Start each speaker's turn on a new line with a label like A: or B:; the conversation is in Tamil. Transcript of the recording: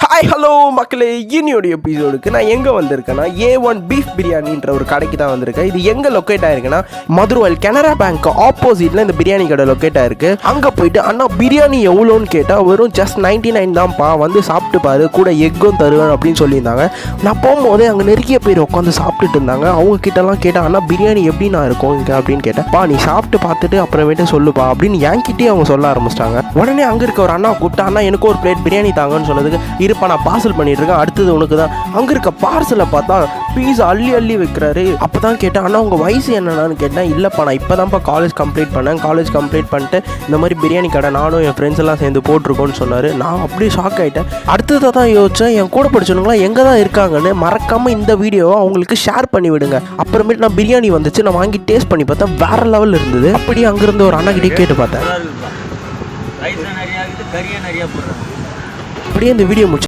A: ஹாய் ஹலோ மக்களே, இன்னியோட எபிசோடுக்கு நான் எங்கே வந்திருக்கேன்னா A1 பீஃப் பிரியாணின்ற ஒரு கடைக்கு தான் வந்திருக்கேன். இது எங்கே லொக்கேட் ஆயிருக்குன்னா மதுரவாயில் கனரா பேங்க் ஆப்போசிட்டில் இந்த பிரியாணி கடை லொக்கேட் ஆயிருக்கு. அங்கே போயிட்டு அண்ணா பிரியாணி எவ்வளோன்னு கேட்டால் வெறும் ஜஸ்ட் 99 தான்ப்பா, வந்து சாப்பிட்டு பாரு, கூட எக்கும் தருவேன் அப்படின்னு சொல்லியிருந்தாங்க. நான் போகும்போதே அங்கே நிறைய பேர் உட்காந்து சாப்பிட்டுட்டு இருந்தாங்க. அவங்க கிட்டலாம் கேட்டால் அண்ணா பிரியாணி எப்படி நான் இருக்கும் இங்கே அப்படின்னு கேட்டேன். பா நீ சாப்பிட்டு பார்த்துட்டு அப்புறமேட்டு சொல்லுப்பா அப்படின்னு என்கிட்டயே அவங்க சொல்ல ஆரம்பிச்சிட்டாங்க. உடனே அங்கே இருக்க ஒரு அண்ணா கூப்பிட்டா, அண்ணா எனக்கு ஒரு பிளேட் பிரியாணி தாங்கன்னு சொன்னதுக்கு, இருப்பா நான் பார்சல் பண்ணிட்டு இருக்கேன், அடுத்தது உனக்கு தான். அங்கே இருக்க பார்சலை பார்த்தா பீஸா அள்ளி அள்ளி வைக்கிறாரு. அப்போ தான் கேட்டேன், அண்ணா உங்கள் வயசு என்னன்னு கேட்டேன். இல்லைப்பா நான் இப்போ தான்ப்பா காலேஜ் கம்ப்ளீட் பண்ணேன், காலேஜ் கம்ப்ளீட் பண்ணிட்டு இந்த மாதிரி பிரியாணி கடை நானும் என் ஃப்ரெண்ட்ஸ் எல்லாம் சேர்ந்து போட்டிருக்கோன்னு சொன்னார். நான் அப்படியே ஷாக் ஆகிட்டேன். அடுத்ததை தான் யோசித்தேன், என் கூட படிச்சவங்களாம் எங்கே தான் இருக்காங்கன்னு. மறக்காமல் இந்த வீடியோவை அவங்களுக்கு ஷேர் பண்ணி விடுங்க. அப்புறமேட்டு நான் பிரியாணி வந்துச்சு, நான் வாங்கி டேஸ்ட் பண்ணி பார்த்தேன், வேற லெவல் இருந்தது. அப்படியே அங்கேருந்து ஒரு அண்ணா கிட்டே கேட்டு பார்த்தேன். அப்படியே இந்த வீடியோ முடிச்சு